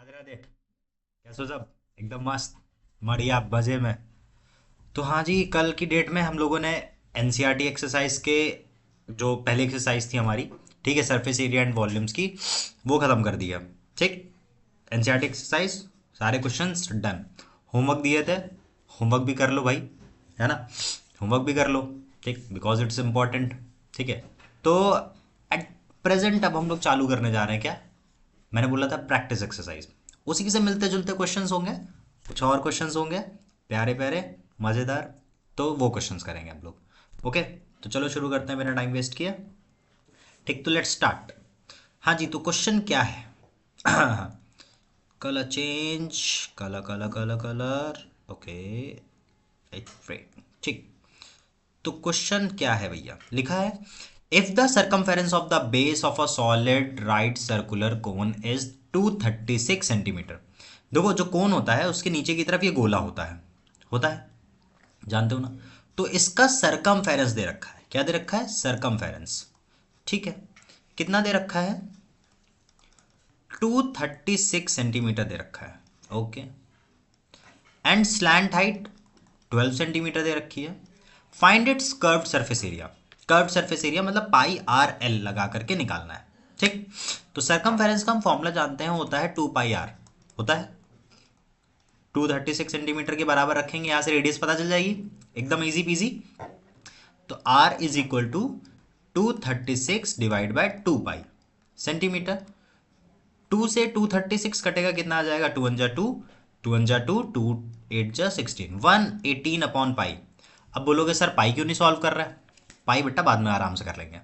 राधे राधे। कैसे हो सब? एकदम मस्त, बढ़िया, मजे में। तो हाँ जी, कल की डेट में हम लोगों ने एनसीईआरटी एक्सरसाइज के जो पहली एक्सरसाइज थी हमारी, ठीक है, सरफेस एरिया एंड वॉल्यूम्स की, वो ख़त्म कर दिया। ठीक, एनसीईआरटी एक्सरसाइज सारे क्वेश्चंस डन। होमवर्क दिए थे, होमवर्क भी कर लो भाई, है ना? होमवर्क भी कर लो, ठीक, बिकॉज इट्स इम्पॉर्टेंट। ठीक है, तो एट प्रेजेंट अब हम लोग चालू करने जा रहे हैं क्या? मैंने बोला था प्रैक्टिस एक्सरसाइज। उसी से मिलते जुलते क्वेश्चंस होंगे, कुछ और क्वेश्चंस होंगे, प्यारे प्यारे, मज़ेदार। तो वो क्वेश्चंस करेंगे हम लोग। ओके, तो चलो शुरू करते हैं बिना टाइम वेस्ट किए। ठीक, तो लेट्स स्टार्ट। हाँ जी, तो क्वेश्चन क्या है? Colour change, colour colour colour colour, okay, ठीक। तो क्वेश्चन क्या है भैया? लिखा है, if the circumference of the base of a solid right circular cone is 236 centimetre. देखो, जो कोन होता है उसके नीचे की तरफ ये गोला होता है, जानते हो ना? तो इसका सरकमफेरेंस दे रखा है। क्या दे रखा है? सरकमफेरेंस। ठीक है, कितना दे रखा है? 236 सेंटीमीटर दे रखा है। Okay, and slant height 12 centimetre दे रखी है। Find its curved surface area. Curved surface area मतलब पाई आर एल लगा करके निकालना है। ठीक, तो सरकमफेरेंस का हम फॉर्मूला जानते हैं, होता है 2 पाई आर। होता है 236 सेंटीमीटर के बराबर रखेंगे, यहां से रेडियस पता चल जाएगी, एकदम इजी पीजी। तो R is equal to 236 divide by 2 pi centimetre. 2 से 236 कटेगा, कितना आ जाएगा? 2 1 जा 2, 2 1 जा 2, 2 8 जा 16, 118 अपॉन पाई। अब बोलोगे सर पाई क्यों नहीं सॉल्व कर रहा है? पाई बेटा बाद में आराम से कर लेंगे।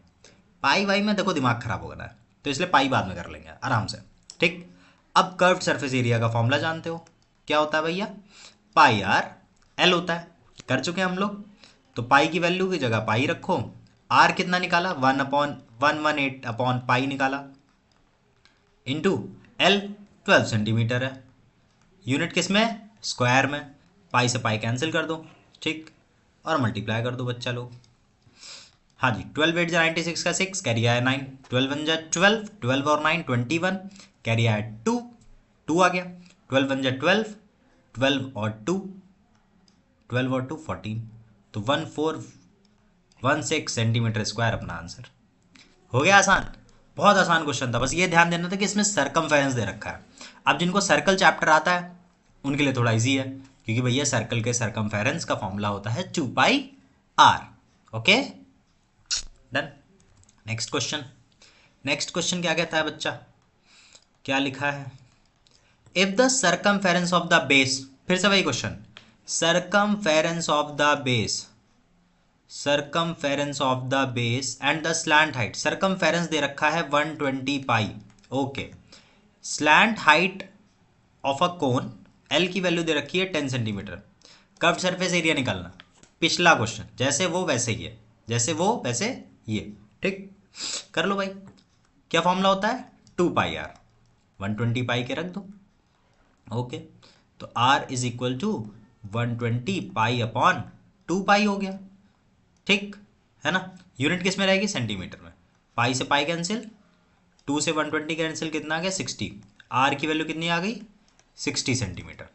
पाई वाई में देखो दिमाग खराब हो रहा है, तो इसलिए पाई बाद में कर लेंगे आराम से। ठीक, अब कर्व्ड सरफेस एरिया का फॉर्मूला जानते हो, क्या होता है भैया? पाई आर एल होता है। कर चुके हैं हम लोग। तो पाई की वैल्यू की जगह पाई रखो। आर कितना निकाला? 1/118 अपॉन पाई निकाला, इंटू एल 12 सेंटीमीटर है। यूनिट किस में? स्क्वायर में। पाई से पाई कैंसिल कर दो, ठीक, और मल्टीप्लाई कर दो बच्चा लोग। हाँ जी, 12 8 जा 96 का 6, कैरी आया 9, 12 1 जा 12, 12 और 9 21, कैरी आया 2, 2 आ गया। 12 1 जा 12, 12 और 2, 12 और 2 14, तो 1416 सेंटीमीटर स्क्वायर अपना आंसर। हो गया आसान, बहुत आसान क्वेश्चन था। बस ये ध्यान देना था कि इसमें सरकमफेरेंस दे रखा है। अब जिनको सर्कल चैप्टर आता है उनके लिए थोड़ा इजी है, क्योंकि भैया सर्कल के सरकमफेरेंस का फॉर्मूला होता है 2 pi r. Okay, done. Next question. Next question क्या कहता है बच्चा? क्या लिखा है? If the circumference of the base, फिर से वही question, circumference of the base, circumference of the base and the slant height. Circumference दे रखा है 120 pi. Okay, slant height of a cone, L की वैल्यू दे रखी है 10 सेंटीमीटर। कर्व्ड सरफेस एरिया निकालना। पिछला क्वेश्चन जैसे वो वैसे ही है, जैसे वो वैसे ये। ठीक, कर लो भाई। क्या फॉर्मूला होता है? 2 पाई आर, 120 पाई के रख दो। ओके, तो R is equal to 120 pi upon 2 pi हो गया। ठीक है ना? यूनिट किस में रहेगी? सेंटीमीटर में। पाई से पाई कैंसिल, 2 से 120 कैंसिल, कितना आ गया? 60। आर की वैल्यू कितनी आ गई? 60 सेंटीमीटर।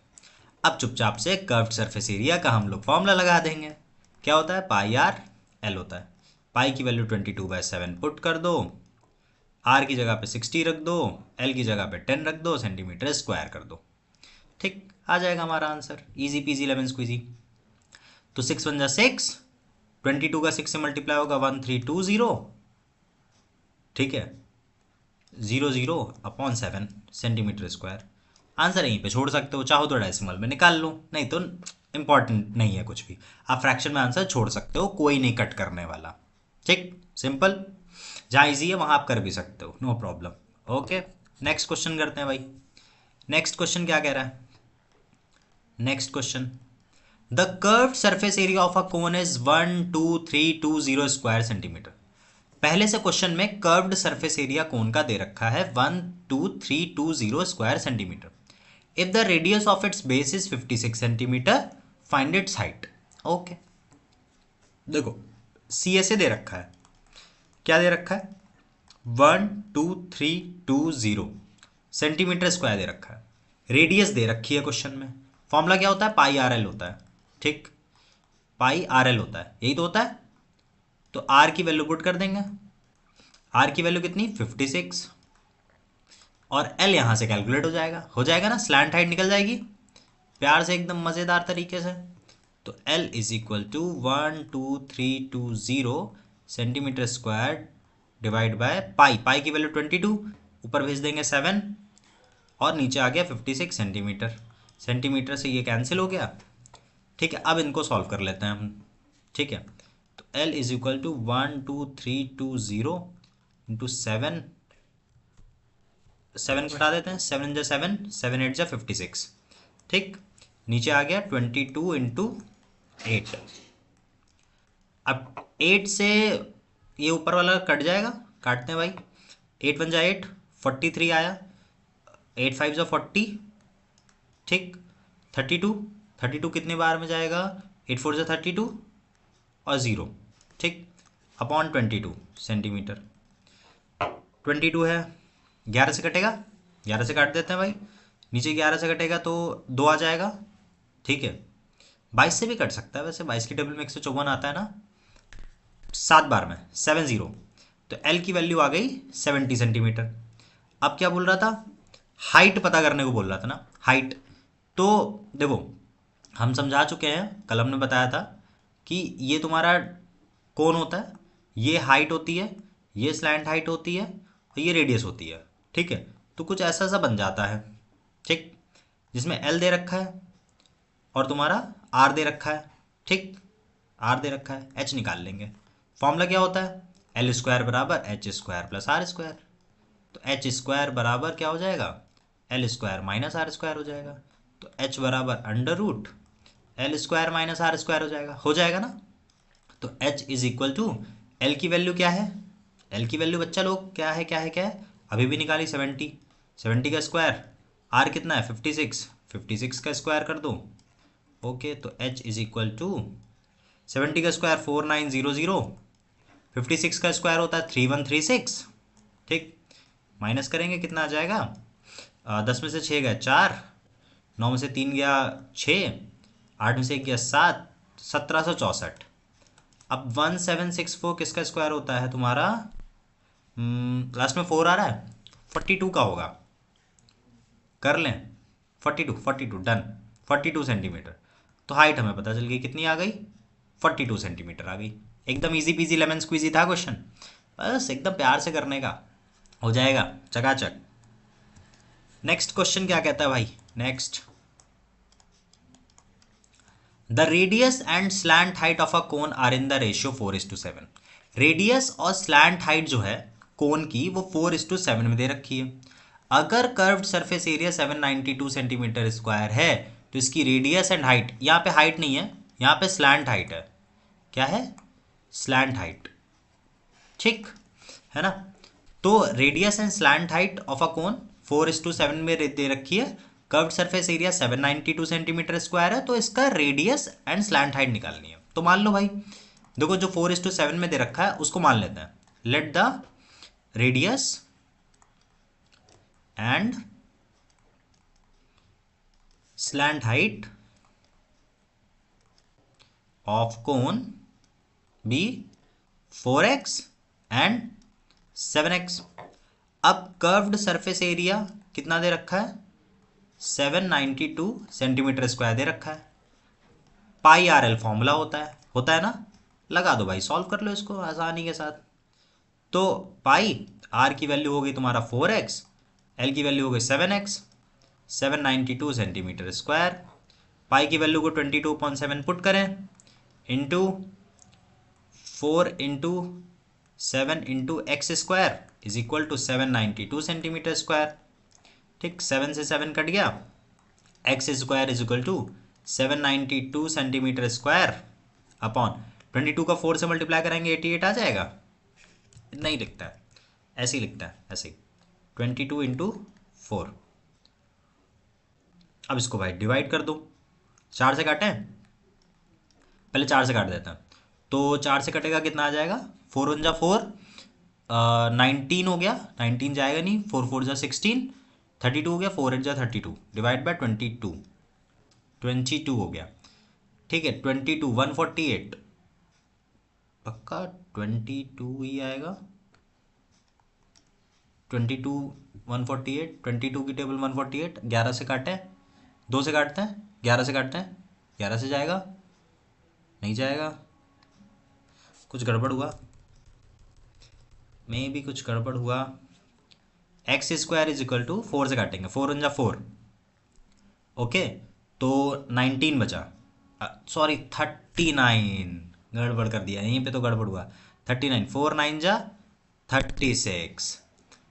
अब चुपचाप से कर्व्ड सरफेस एरिया का हम लोग फॉर्मूला लगा देंगे। क्या होता है? पाई आर एल होता है। पाई की वैल्यू 22/7 पुट कर दो, आर की जगह पे 60 रख दो, एल की जगह पे 10 रख दो, सेंटीमीटर स्क्वायर कर दो। ठीक, आ जाएगा हमारा answer, easy peasy lemon squeezy. तो 6 1 जा 6, 22 का 6 से मल्टीप्लाई होगा 1320। ठीक है, 00/7 सेंटीमीटर स्क्वायर। आंसर यहीं पे छोड़ सकते हो, चाहो तो डेसिमल में निकाल लो, नहीं तो इंपॉर्टेंट नहीं है कुछ भी, आप फ्रैक्शन में आंसर छोड़ सकते हो, कोई नहीं कट करने वाला। ठीक, सिंपल। जहाँ इजी है वहाँ आप कर भी सकते हो, no problem. Okay, next question करते हैं भाई। नेक्स्ट क्वेश्चन क्या कह रहा है? Next question, the curved surface area of a cone is 12320 square centimetre. पहले से क्वेश्चन में कर्व्ड सरफेस एरिया कोन का दे रखा है 12320 square centimetre. If the radius of its base is 56 centimetre, find its height. Okay, देखो, सी एस ए दे रखा है। क्या दे रखा है? 12320 सेंटीमीटर स्क्वायर दे रखा है। रेडियस दे रखी है क्वेश्चन में, फॉर्मूला क्या होता है, पाई आर एल होता है, ठीक, पाई आर एल होता है, यही तो होता है। तो आर की वैल्यू पुट कर देंगे, आर की वैल्यू कितनी 56, और एल यहां से कैलकुलेट हो जाएगा ना, स्लैंट हाइट निकल जाएगी प्यार से एकदम मज़ेदार तरीके से। तो L is equal to 12320 centimetre square divide by pi, pi की वैल्यू 22, ऊपर भेज देंगे 7, और नीचे आ गया 56 सेंटीमीटर, सेंटीमीटर से ये कैंसिल हो गया। ठीक है, अब इनको सॉल्व कर लेते हैं हम। ठीक है, तो L is equal to 12320 into 7, 7 घटा देते हैं, 7 जा 7, 7 8 जा 56, ठीक, नीचे आ गया 22 इंटू 8। अब 8 से ये ऊपर वाला कट जाएगा, काटते हैं भाई, 8 1 जा 8, 43 आया, 8 5 जा 40, ठीक, 32, 32 कितने बार में जाएगा, 8 4 जा 32 और 0, ठीक, अपॉन 22 सेंटीमीटर, 22 है, 11 से कटेगा, 11 से काट देते हैं भाई, नीचे 11 से कटेगा तो 2 आ जाएगा, ठीक है, 22 से भी कट सकता है वैसे, 22 की टेबल में 154 आता है ना, 7 बार में 70, तो एल की वैल्यू आ गई 70 सेंटीमीटर। अब क्या बोल रहा था, हाइट पता करने को बोल रहा था ना, हाइट। तो देखो हम समझा चुके हैं, कल हमने बताया था कि ये तुम्हारा कौन होता है, ये हाइट होती है, ये स्लैंट हाइट होती है, और ये रेडियस होती है, ठीक है। तो कुछ ऐसा सा बन जाता है, ठीक, जिसमें एल दे रखा है और तुम्हारा आर दे रखा है, ठीक, आर दे रखा है, एच निकाल लेंगे। फॉर्मूला क्या होता है, एल स्क्वायर बराबर H square plus R square. तो एच स्क्वायर बराबर क्या हो जाएगा, L square minus R square हो जाएगा। तो एच बराबर under root L square minus R square हो जाएगा ना। तो H is equal to, L की वैल्यू क्या है, एल की वैल्यू बच्चा लोग क्या है, क्या है, क्या है, अभी भी निकाली 70, 70 का स्क्वायर, आर कितना है 56, 56 का स्क्वायर कर दो, ओके। तो एच इज इक्वल टू 70 का स्क्वायर 4900, 56 का स्क्वायर होता है 3136, ठीक, माइनस करेंगे कितना आ जाएगा, 10 में से 6 गया 4, 9 में से 3 गया 6, 8 में से 1 गया 7, 1764। अब 1764 किसका स्क्वायर होता है तुम्हारा, लास्ट में 4 आ रहा है, 42 का होगा, कर लें, 42 42 डन, 42 सेंटीमीटर। तो हाइट हमें पता चल गई, कितनी आ गई, 42 सेंटीमीटर आ गई। एकदम इजी पीजी लेमन स्क्वीजी था क्वेश्चन, बस एकदम प्यार से करने का, हो जाएगा चकाचक। नेक्स्ट क्वेश्चन क्या कहता है भाई, next, the radius and slant height of a cone are in the ratio 4:7। Radius और स्लैंट हाइट जो है कोन की वो 4:7 में दे रखी है। अगर curved surface area 792 centimetre square है तो इसकी रेडियस एंड हाइट, यहाँ पे हाइट नहीं है, यहाँ पे स्लैंट हाइट है, क्या है, स्लैंट हाइट, ठीक है ना। तो radius and slant height of a cone 4:7 में दे रखी है, curved surface area 792 centimetre square है, तो इसका रेडियस एंड स्लैंट हाइट निकालनी है। तो मान लो भाई, देखो जो 4:7 में दे रखा है उसको मान लेते हैं, let the radius and slant height of cone be 4x and 7x। अब कर्व्ड सरफेस एरिया कितना दे रखा है, 792 सेंटीमीटर स्क्वायर दे रखा है, पाई आर एल फॉर्मूला होता है ना, लगा दो भाई, सॉल्व कर लो इसको आसानी के साथ। तो पाई आर की वैल्यू हो गई तुम्हारा 4x, एल की वैल्यू हो गई 7x, 792 सेंटीमीटर स्क्वायर, पाई की वैल्यू को 22.7 पुट करें, into 4 into 7 into X square is equal to 792 centimetre square, ठीक, 7 से 7 कट गया, X square is equal to 792 centimetre square upon 22 का 4 से मल्टीप्लाई करेंगे 88 आ जाएगा, इतना ही लिखता है, ऐसे ही लिखता है, ऐसे ही 22 इंटू 4। अब इसको भाई डिवाइड कर दो, 4 से काटें, पहले 4 से काट देते हैं, तो 4 से कटेगा कितना आ जाएगा, 4 1 जा 4, 19 हो गया, 19 जाएगा नहीं, 4 4 जा 16, 32 हो गया, 4 8 जा 32 डिवाइड बाय 22, 22 हो गया। ठीक है, 22 148, पक्का 22 ही आएगा। 22 148, 22 की टेबल 148, 11 से काटें, 2 से काटते हैं, 11 से काटते हैं, 11 से जाएगा, नहीं जाएगा, कुछ गड़बड़ हुआ, में भी कुछ गड़बड़ हुआ। X square is equal to 4 से काटेंगे, 4 1 जा 4, ओके, तो 19 बचा, सॉरी 39, गड़बड़ कर दिया यहीं पे, तो गड़बड़ हुआ। 39, 4 9 जा 36,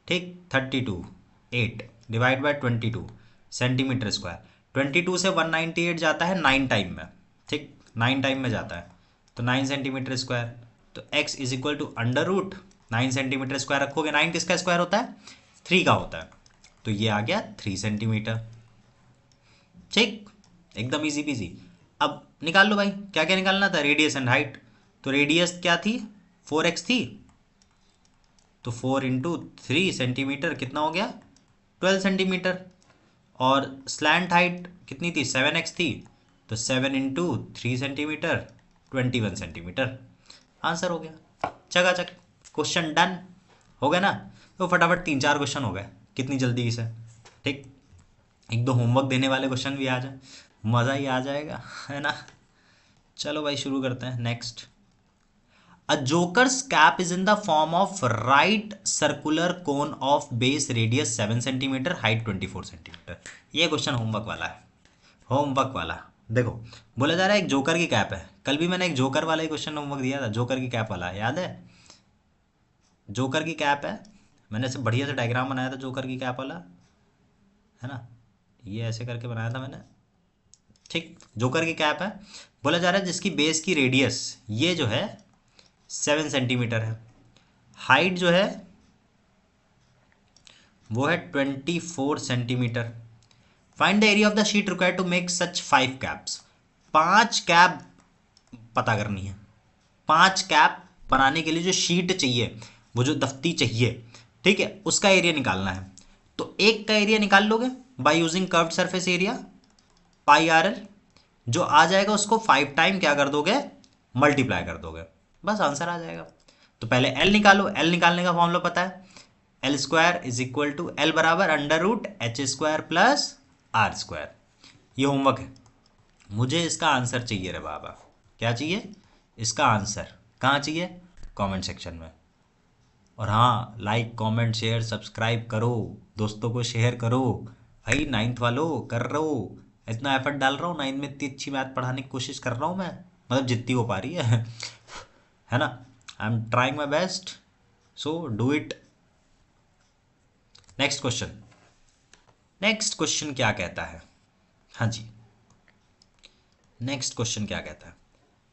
ठीक, 32 8 डिवाइड बाय 22 सेंटीमीटर स्क्वायर। 22 से 198 जाता है 9 टाइम में, ठीक, 9 टाइम में जाता है, तो 9 सेंटीमीटर स्क्वायर। तो x is equal to under root 9 centimetre square रखोगे, 9 किसका स्क्वायर होता है, 3 का होता है, तो ये आ गया 3 सेंटीमीटर। ठीक, एकदम इजी पीजी। अब निकाल लो भाई, क्या क्या निकालना था, रेडियस एंड हाइट। तो रेडियस क्या थी, 4x थी, तो 4 इंटू 3 सेंटीमीटर कितना हो गया, 12 सेंटीमीटर। और स्लैंट हाइट कितनी थी, 7x थी, तो 7 इंटू 3 सेंटीमीटर 21 सेंटीमीटर। आंसर हो गया, चकाचक, क्वेश्चन डन हो गया ना। तो फटाफट 3 4 क्वेश्चन हो गए, कितनी जल्दी से। ठीक, एक दो होमवर्क देने वाले क्वेश्चन भी आ जाए, मज़ा ही आ जाएगा, है ना। चलो भाई शुरू करते हैं। Next, a jokers cap is in the form of right circular cone of base radius 7 centimetre, height 24 centimetre. ये क्वेश्चन होमवर्क वाला है, होमवर्क वाला। देखो, बोला जा रहा है एक जोकर की कैप है, कल भी मैंने एक जोकर वाला ही क्वेश्चन होमवर्क दिया था, जोकर की कैप वाला, याद है। जोकर की कैप है, मैंने ऐसे बढ़िया से डायग्राम बनाया था जोकर की कैप वाला, है ना, ये ऐसे करके बनाया था मैंने। ठीक, जोकर की कैप है, बोला जा रहा है जिसकी बेस की रेडियस ये जो है 7 सेंटीमीटर है, हाइट जो है वो है 24 centimetre. Find the area of the sheet required to make such 5 caps. 5 cap पता करनी है, 5 कैप बनाने के लिए जो शीट चाहिए, वो जो दफ्ती चाहिए, ठीक है, उसका एरिया निकालना है। तो एक का एरिया निकाल लोगे by using curved surface area pi R L, जो आ जाएगा उसको 5 टाइम क्या कर दोगे, मल्टीप्लाई कर दोगे, बस आंसर आ जाएगा। तो पहले एल निकालो, एल निकालने का फॉर्मूला पता है, L square is equal to L बराबर under root H square plus R square. ये होमवर्क है, मुझे इसका आंसर चाहिए रे बाबा। क्या चाहिए, इसका आंसर कहाँ चाहिए, कमेंट सेक्शन में। और हाँ, लाइक कमेंट शेयर सब्सक्राइब करो, दोस्तों को शेयर करो भाई। 9th वालों कर रहे हो, इतना एफर्ट डाल रहा हूँ 9th में, इतनी अच्छी मैथ पढ़ाने की कोशिश कर रहा हूँ मैं, मतलब जितनी हो पा रही है ना। I am trying my best, so do it. Next question, next question क्या कहता है, हाँ जी, नेक्स्ट क्वेश्चन क्या कहता है,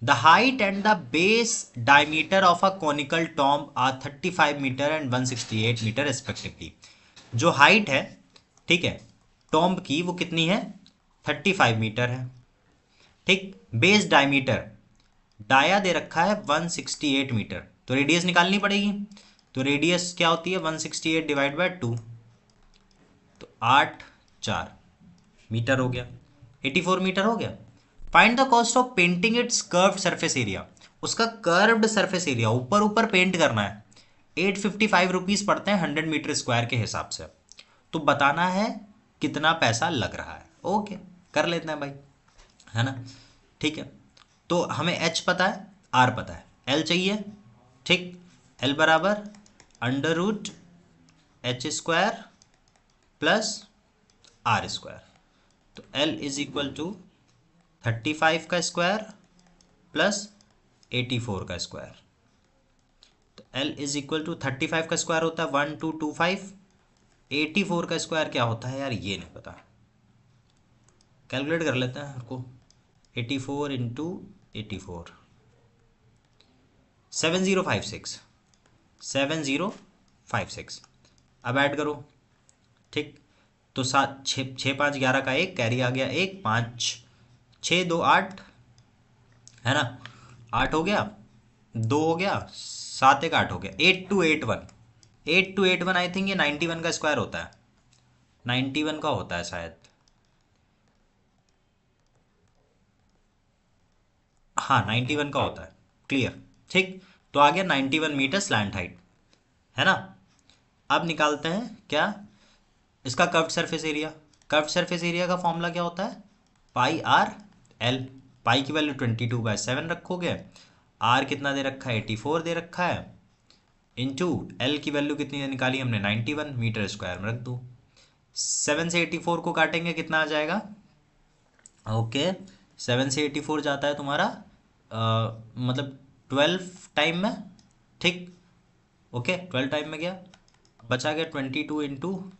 the height and the base diameter of a conical tomb are 35 metre and 168 metre respectively. जो हाइट है, ठीक है, टॉम्ब की वो कितनी है, 35 मीटर है, ठीक। बेस डायमीटर, डाया दे रखा है 168 मीटर, तो रेडियस निकालनी पड़ेगी। तो रेडियस क्या होती है, 168 डिवाइड बाय 2, तो 8 4 मीटर हो गया, 84 मीटर हो गया। Find the cost of painting it's curved surface area. उसका कर्व्ड सरफेस एरिया ऊपर ऊपर पेंट करना है, 855 रुपीज़ पड़ते हैं 100 मीटर स्क्वायर के हिसाब से। तो बताना है कितना पैसा लग रहा है। ओके, कर लेते हैं भाई, है ना। ठीक है, तो हमें एच पता है, आर पता है, एल चाहिए, ठीक। एल बराबर under root H square plus R square. तो एल इज इक्वल टू 35 का स्क्वायर प्लस 84 का स्क्वायर। तो एल इज इक्वल टू 35 का स्क्वायर होता है 1225, 84 का स्क्वायर क्या होता है यार, ये नहीं पता, कैलकुलेट कर लेते हैं आपको। 84 इंटू 84, 7056, 7056। अब ऐड करो, ठीक। तो 7 6 6 5 11 का एक कैरी आ गया, एक 5 6 2 8, है ना, 8 हो गया, 2 हो गया, 7 1 8 हो गया, 8281, 8281 आई थिंक ये 91 का स्क्वायर होता है, 91 का होता है शायद। हाँ 91 का होता है। क्लियर। ठीक। तो आ गया 91 मीटर स्लैंट हाइट, है ना। अब निकालते हैं क्या, इसका curved surface area. Curved surface area का फॉर्मूला क्या होता है, पाई आर एल। पाई की वैल्यू 22/7 रखोगे, आर कितना दे रखा है 84 दे रखा है, इंटू एल की वैल्यू कितनी निकाली हमने 91 मीटर स्क्वायर में रख दो। 7 से 84 को काटेंगे कितना आ जाएगा, ओके 7 से 84 जाता है तुम्हारा मतलब 12 टाइम में। ठीक। ओके 12 टाइम में गया, बचा गया 22 इंटू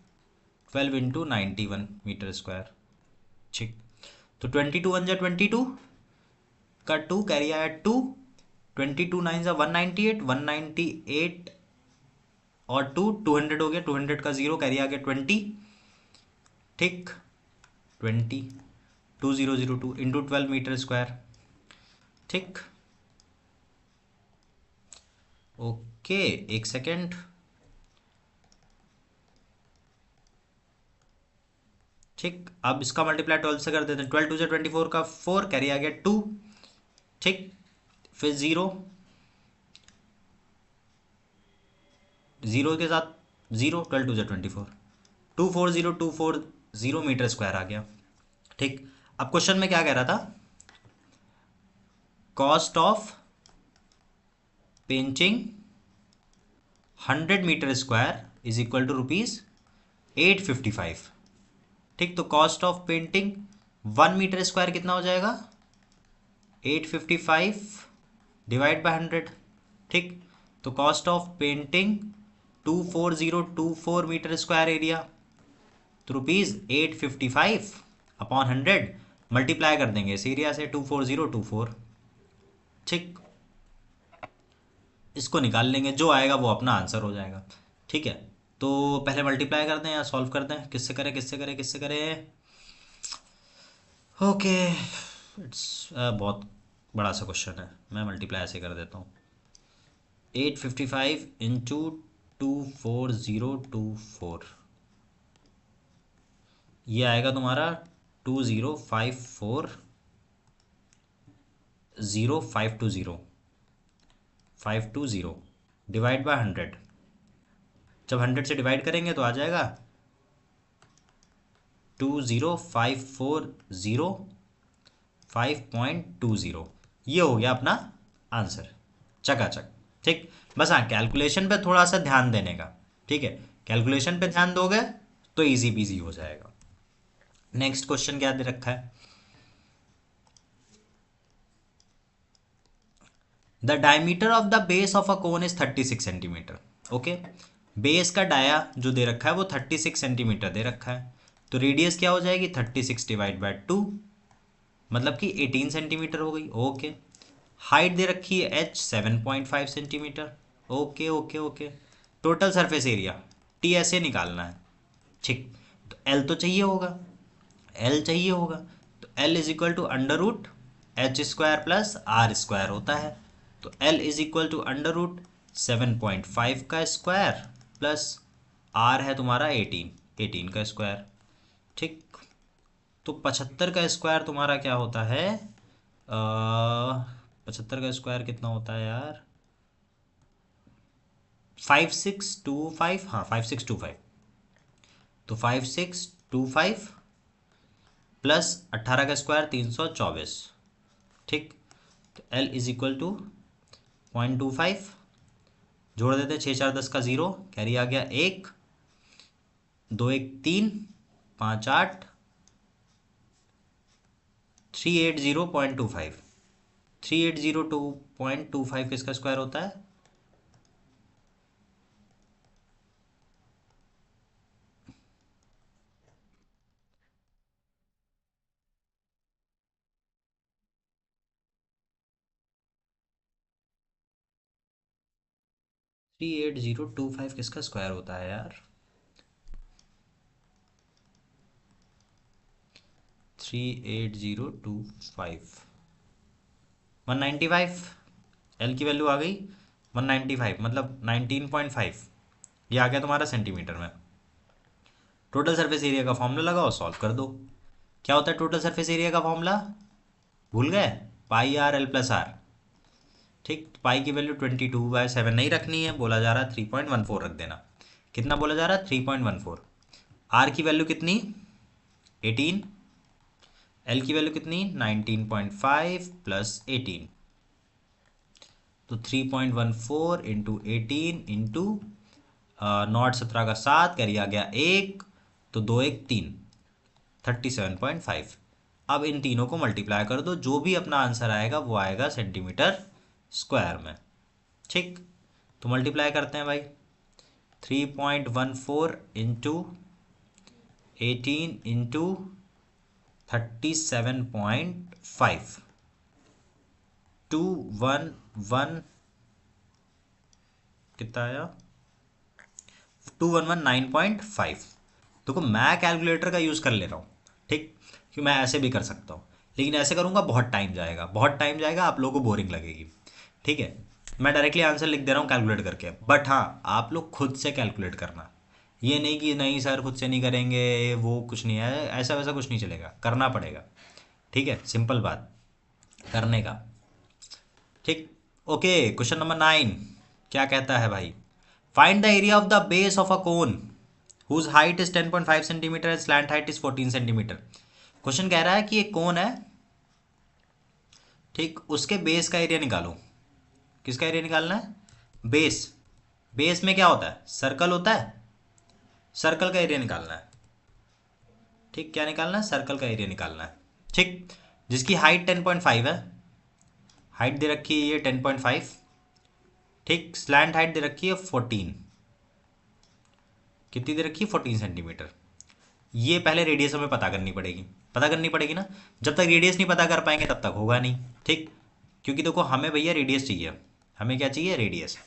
12 इंटू 91 मीटर स्क्वायर। ठीक। तो 22 1 जा 22 का 2 कैरी आया 2, 22 9 जा 198, 198 और 2 200 हो गया, 200 का 0 कैरी आ गया 20। ठीक। 20 इंटू 12 मीटर स्क्वायर। ठीक। ओके एक सेकेंड। ठीक। अब इसका मल्टीप्लाई 12 से कर देते हैं, 12 2 से 24 का 4 कैरी आ गया 2। ठीक। फिर 0, 0 के साथ 0, 12 2 से 24, 240 मीटर स्क्वायर आ गया। ठीक। अब क्वेश्चन में क्या कह रहा था, cost of painting 100 metre square is equal to ₹855। ठीक। तो cost of painting 1 metre square कितना हो जाएगा, 855 डिवाइड बाय 100। ठीक। तो cost of painting 24024 metre square area, तो ₹855 अपॉन 100 मल्टीप्लाई कर देंगे इस एरिया से 24024। ठीक। इसको निकाल लेंगे, जो आएगा वो अपना आंसर हो जाएगा। ठीक है। तो पहले मल्टीप्लाई कर दें या सॉल्व कर दें, किससे करें किससे करें किससे करें। ओके इट्स बहुत बड़ा सा क्वेश्चन है, मैं मल्टीप्लाई ऐसे कर देता हूँ। 855 इंटू 24024, ये आएगा तुम्हारा 20540 डिवाइड बाय 100। जब 100 से डिवाइड करेंगे तो आ जाएगा 20540 ये हो गया अपना आंसर। चकाचक। ठीक। बस हाँ कैलकुलेशन पे थोड़ा सा ध्यान देने का। ठीक है, कैलकुलेशन पे ध्यान दोगे तो इजी पीजी हो जाएगा। नेक्स्ट क्वेश्चन क्या दे रखा है, the diameter of the base of a cone is 36 centimetre. Okay, base का डाया जो दे रखा है वो 36 सेंटीमीटर दे रखा है, तो रेडियस क्या हो जाएगी 36 डिवाइड बाय 2, मतलब कि 18 सेंटीमीटर हो गई। ओके। हाइट दे रखी है h 7.5 centimetre. Okay okay okay. Total surface area T ऐसे निकालना है। ठीक। तो एल तो चाहिए होगा, एल चाहिए होगा, तो L is equal to under root H square plus R square होता है। तो L is equal to under root 7.5 का स्क्वायर प्लस आर है तुम्हारा 18 का स्क्वायर। ठीक। तो 75 का स्क्वायर तुम्हारा क्या होता है, 75 का स्क्वायर कितना होता है यार, 5625। हाँ 5625, तो 5625 प्लस 18 का स्क्वायर 324। ठीक। तो L इज इक्वल टू 0.25, जोड़ देते 6 4 10 का 0 कैरी आ गया 1, 2 1 3 5 8, 380.25। 3802.25 किसका स्क्वायर होता है, 38025 किसका स्क्वायर होता है यार, 38025 195। एल की वैल्यू आ गई 195, मतलब 19.5, ये आ गया तुम्हारा सेंटीमीटर में। टोटल सरफेस एरिया का फॉर्मूला लगाओ, सॉल्व कर दो। क्या होता है टोटल सरफेस एरिया का फॉर्मूला? भूल गए? पाई आर एल प्लस आर। ठीक, पाई की वैल्यू 22/7 नहीं रखनी है, बोला जा रहा है 3.14 रख देना। कितना बोला जा रहा है? 3.14। आर की वैल्यू कितनी? 18। एल की वैल्यू कितनी? 19.5 प्लस 18, तो 3.14 इंटू 18 इंटू नॉट 17 का 7 करिए आ गया 1, तो 2 1 3, 37.5। अब इन तीनों को मल्टीप्लाई कर दो, जो भी अपना आंसर आएगा वो आएगा सेंटीमीटर स्क्वायर में। ठीक, तो मल्टीप्लाई करते हैं भाई। 3.14 इंटू 18 इंटू 37.5, 211, कितना आया? 2119.5। देखो मैं कैलकुलेटर का यूज़ कर ले रहा हूँ, ठीक, कि मैं ऐसे भी कर सकता हूँ, लेकिन ऐसे करूँगा बहुत टाइम जाएगा, बहुत टाइम जाएगा, आप लोगों को बोरिंग लगेगी। ठीक है, मैं डायरेक्टली आंसर लिख दे रहा हूँ कैलकुलेट करके, बट हाँ आप लोग खुद से कैलकुलेट करना। ये नहीं कि नहीं सर खुद से नहीं करेंगे, वो कुछ नहीं है, ऐसा वैसा कुछ नहीं चलेगा, करना पड़ेगा। ठीक है, सिंपल बात करने का। ठीक, ओके, क्वेश्चन नंबर 9 क्या कहता है भाई? Find the area of the base of a cone whose height is 10.5 centimetre and slant height is 14 centimetre. Question कह रहा है कि एक कोन है, ठीक, उसके बेस का एरिया निकालो। किसका एरिया निकालना है? बेस। बेस में क्या होता है? सर्कल होता है, सर्कल का एरिया निकालना है। ठीक, क्या निकालना है? सर्कल का एरिया निकालना है। ठीक, जिसकी हाइट 10.5 है, हाइट दे रखी है ये 10.5। ठीक, स्लैंट हाइट दे रखी है 14। कितनी दे रखी है? 14 सेंटीमीटर। ये पहले रेडियस हमें पता करनी पड़ेगी, पता करनी पड़ेगी ना। जब तक रेडियस नहीं पता कर पाएंगे तब तक होगा नहीं। ठीक, क्योंकि देखो हमें भैया रेडियस चाहिए, हमें क्या चाहिए? रेडियस।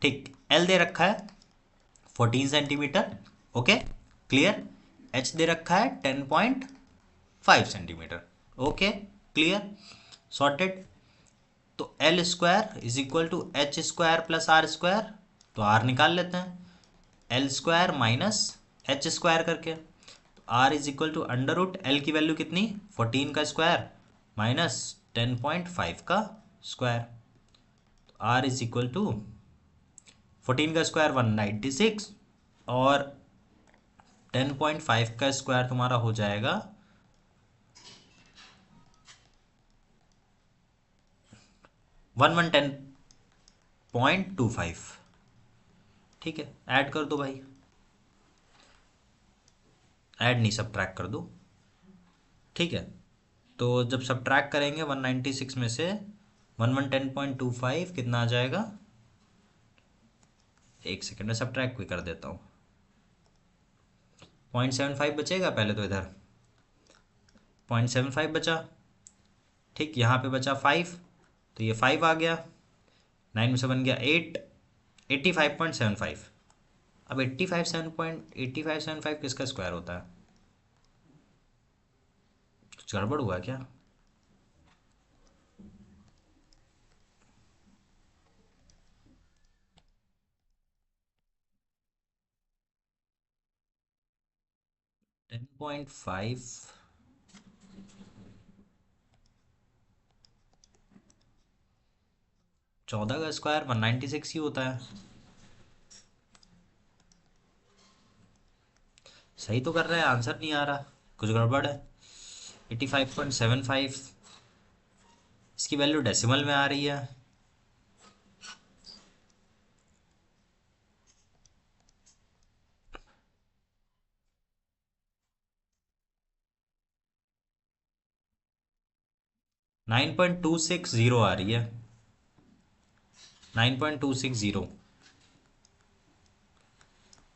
ठीक, एल दे रखा है 14 सेंटीमीटर, ओके क्लियर। एच दे रखा है 10.5 सेंटीमीटर, ओके क्लियर, सॉर्टेड। तो L square is equal to H square plus R square, तो आर निकाल लेते हैं, L square minus H square करके। R is equal to under root L की वैल्यू कितनी? 14 का स्क्वायर माइनस 10.5 का स्क्वायर। तो आर इज इक्वल टू 14 का स्क्वायर 196, और 10.5 का स्क्वायर तुम्हारा हो जाएगा 1110.25। ठीक है, ऐड कर दो भाई, ऐड नहीं सब्ट्रैक्ट कर दो। ठीक है, तो जब सब्ट्रैक्ट करेंगे 196 में से 1110.25 कितना आ जाएगा? एक सेकेंड में सब्ट्रैक्ट भी कर देता हूँ। 0.75 बचेगा पहले तो, इधर 0.75 बचा। ठीक, यहाँ पे बचा 5, तो ये 5 आ गया, 9 में से बन गया 8, 85.75। अब 85.75 किसका स्क्वायर होता है? कुछ गड़बड़ हुआ क्या? 10.5, 14 का स्क्वायर 196 ही होता है। सही तो कर रहा है, आंसर नहीं आ रहा, कुछ गड़बड़ है। 85.75, इसकी वैल्यू डेसिमल में आ रही है। Nine point two six zero आ रही है, 9.260।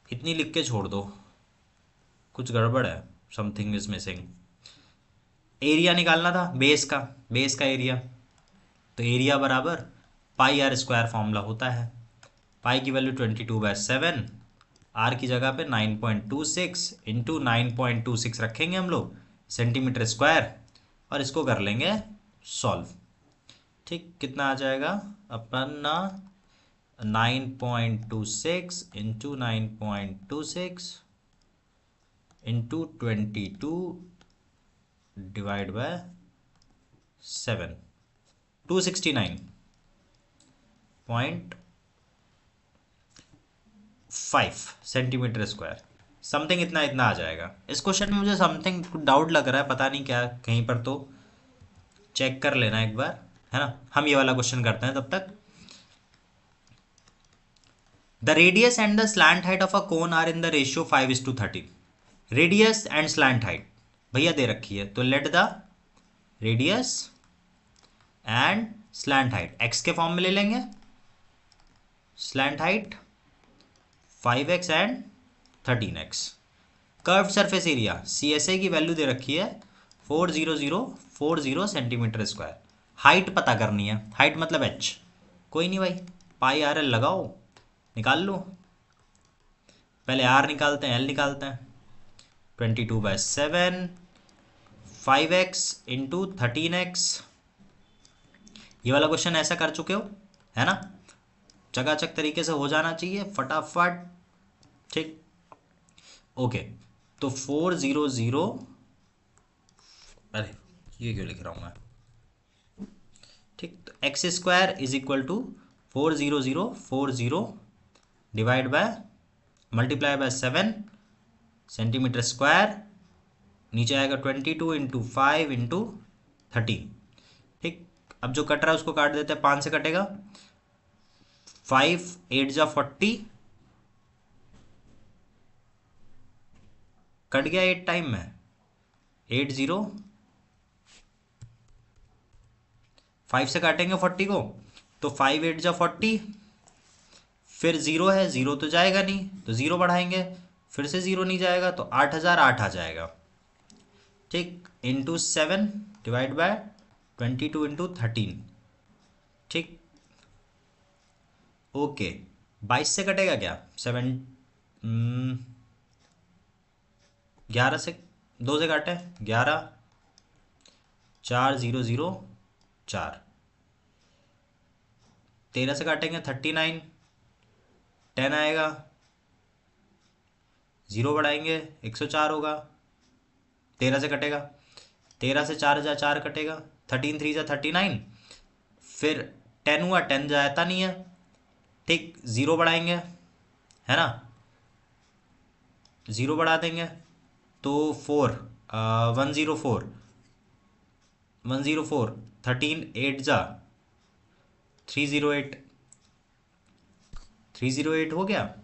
इतनी लिख के छोड़ दो, कुछ गड़बड़ है, समथिंग इज मिसिंग। एरिया निकालना था बेस का, बेस का एरिया, तो एरिया बराबर पाई आर स्क्वायर फॉर्मूला होता है। पाई की वैल्यू 22/7, आर की जगह पे 9.26 इंटू 9.26 रखेंगे हम लोग सेंटीमीटर स्क्वायर, और इसको कर लेंगे सॉल्व। ठीक, कितना आ जाएगा अपना? 9.26 into 9.26 into 22 divide by 7, 269.5 centimetre square, something इतना इतना आ जाएगा। इस क्वेश्चन में मुझे समथिंग डाउट लग रहा है, पता नहीं क्या, कहीं पर तो चेक कर लेना एक बार, है ना। हम ये वाला क्वेश्चन करते हैं तब तक। The radius and the slant height of a cone are in the ratio 5:13। Radius and slant height भैया दे रखी है, तो let the radius and slant height X के फॉर्म में ले लेंगे, slant height 5x and 13x। Curve surface area CSA की वैल्यू दे रखी है 40040 सेंटीमीटर स्क्वायर। हाइट पता करनी है, हाइट मतलब h, कोई नहीं भाई, पाई आर एल लगाओ, निकाल लो। पहले r निकालते हैं, l निकालते हैं। 22/7 5x इंटू 13x। ये वाला क्वेश्चन ऐसा कर चुके हो, है ना, चकाचक तरीके से हो जाना चाहिए फटाफट, ठीक। ओके, तो 400, अरे ये क्यों लिख रहा हूँ मैं, ठीक। तो X square is equal to 40040 divide by multiply by 7 centimetre square, नीचे आएगा 22 इंटू 5 इंटू 13, ठीक। अब जो कट रहा है उसको काट देते हैं, 5 से कटेगा, 5 8 जा 40, कट गया 8 टाइम में, 80, 5 से काटेंगे 40 को, तो 5 8 जा 40, फिर 0 है, 0 तो जाएगा नहीं, तो 0 बढ़ाएंगे, फिर से 0 नहीं जाएगा, तो 8008 आ जाएगा, ठीक। इंटू 7 डिवाइड बाय 22 इंटू 13, ठीक। ओके, 22 से कटेगा क्या, 7, 11 से, 2 से काटे 11, 4 0 0 4, 13 से काटेंगे 39, 10 आएगा, 0 बढ़ाएंगे 104 होगा, 13 से कटेगा, 13 से 4 जा 4 कटेगा, 13 3 जा 39, फिर 10 हुआ, 10 जाता नहीं है, ठीक। 0 बढ़ाएंगे, है ना, 0 बढ़ा देंगे तो 4 104 104, 13 8 जा 308, 308 हो गया।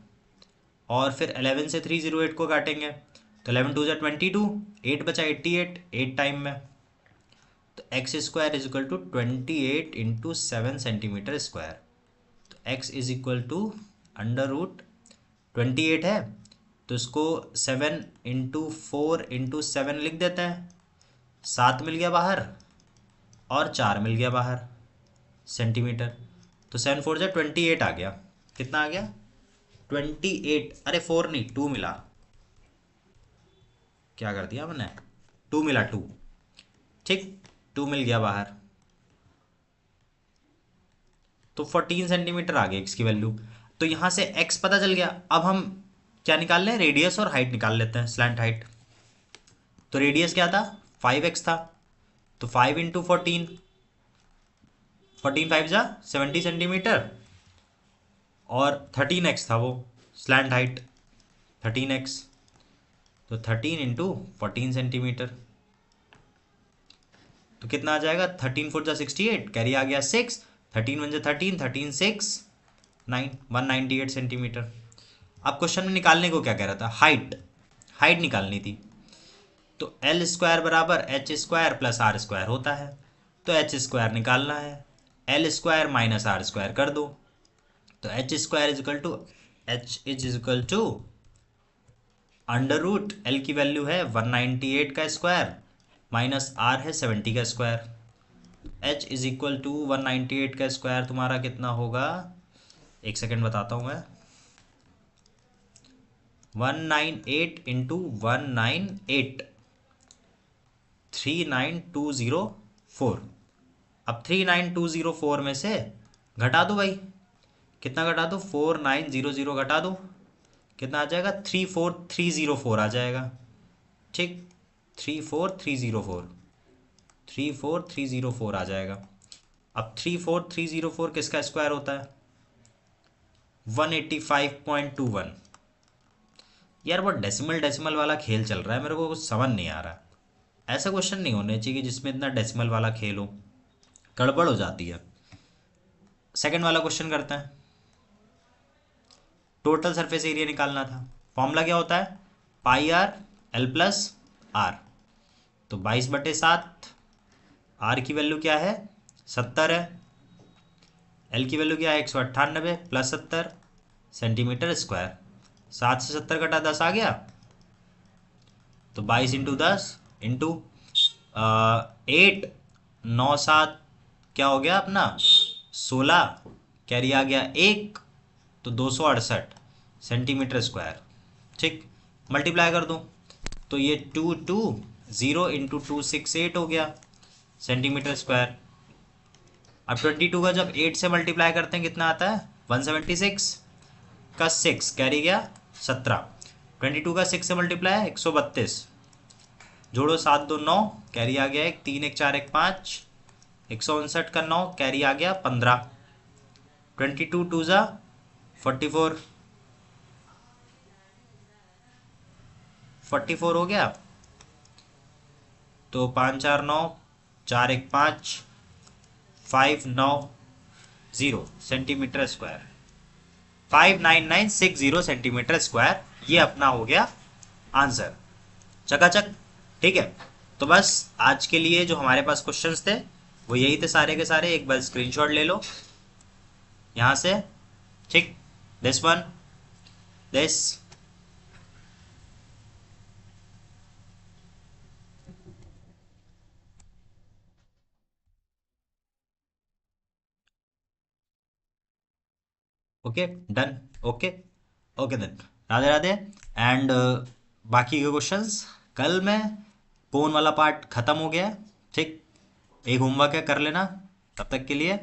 और फिर 11 से 308 को काटेंगे, तो 11 2 जा 22, 8 बचा 88, 8 टाइम में, तो X square is equal to 28 into 7 centimetre square. तो X is equal to under root 28 है, तो इसको 7 इंटू 4 इंटू 7 लिख देते हैं, 7 मिल गया बाहर और 4 मिल गया बाहर सेंटीमीटर, तो 7 4 जा 28 आ गया। कितना आ गया, 28, अरे 4 नहीं 2 मिला, क्या कर दिया मैंने, 2 मिला, 2, ठीक, 2 मिल गया बाहर, तो 14 सेंटीमीटर आ गई एक्स की वैल्यू। तो यहाँ से एक्स पता चल गया। अब हम क्या निकाल लें, रेडियस और हाइट निकाल लेते हैं, स्लैंट हाइट। तो रेडियस क्या था, 5x था, तो 5 इंटू 14, 14 5 जा 70 सेंटीमीटर, और 13x था वो स्लैंट हाइट, 13x, तो 13 इंटू 14 सेंटीमीटर, तो कितना आ जाएगा, 13 4 जा 68, कैरी आ गया 6, 13 1 जा 13, 13 6 9, 198 सेंटीमीटर। अब क्वेश्चन में निकालने को क्या कह रहा था, हाइट, हाइट निकालनी थी। तो एल स्क्वायर बराबर H square plus R square होता है, तो एच स्क्वायर निकालना है, L square minus R square कर दो, तो H square is equal to, H is equal to under root, L की वैल्यू है 198 का स्क्वायर माइनस आर है 70 का square, H is equal to 198 का स्क्वायर तुम्हारा कितना होगा, एक सेकेंड बताता हूँ मैं, 198 इंटू 198, 39204। अब 39204 में से घटा दो भाई, कितना घटा दो, 4900 घटा दो, कितना आ जाएगा, 34304 आ जाएगा। ठीक, 34304, 34304 आ जाएगा। अब 34304 किसका स्क्वायर होता है? 185.21। यार वो डेसिमल डेसिमल वाला खेल चल रहा है, मेरे को कुछ समझ नहीं आ रहा। ऐसा क्वेश्चन नहीं होने चाहिए कि जिसमें इतना डेसिमल वाला खेल हो, गड़बड़ हो जाती है। सेकंड वाला क्वेश्चन करते हैं। टोटल सरफेस एरिया निकालना था। फॉर्मूला क्या होता है? पाई आर एल प्लस आर। तो 22/7, आर की वैल्यू क्या है? 70 है। एल की वैल्यू क्या है? 198 प्लस 70 सेंटीमीटर स्क्वायर। 7 से 70 कटा 10 आ गया, तो 22 इंटू 10 इंटू 8, 9 7 क्या हो गया अपना? 16, कैरी आ गया 1, तो 268 सेंटीमीटर स्क्वायर। ठीक, मल्टीप्लाई कर दूं तो ये 220 इंटू 268 हो गया सेंटीमीटर स्क्वायर। अब 22 का जब 8 से मल्टीप्लाई करते हैं कितना आता है? 176 का 6 कैरी गया 17। 22 का 6 से मल्टीप्लाई 132, जोड़ो 7 2 9, कैरी आ गया 1, 3 1 4 1 5, 159 का 9 कैरी आ गया 15। 22 2 ज़ा 44, 44 हो गया। तो 5 4 9, 4 1 5, 5 9 0 सेंटीमीटर स्क्वायर, 59960 सेंटीमीटर स्क्वायर। ये अपना हो गया आंसर। चकाचक। ठीक है, तो बस आज के लिए जो हमारे पास क्वेश्चंस थे वो यही थे सारे के सारे। एक बार स्क्रीनशॉट ले लो यहाँ से। ठीक, this one, this. Okay done. Okay, okay then, Radhe Radhe. And बाकी के क्वेश्चंस कल मैं, कोन वाला पार्ट खत्म हो गया है। ठीक, एक होमवर्क है, कर लेना। तब तक के लिए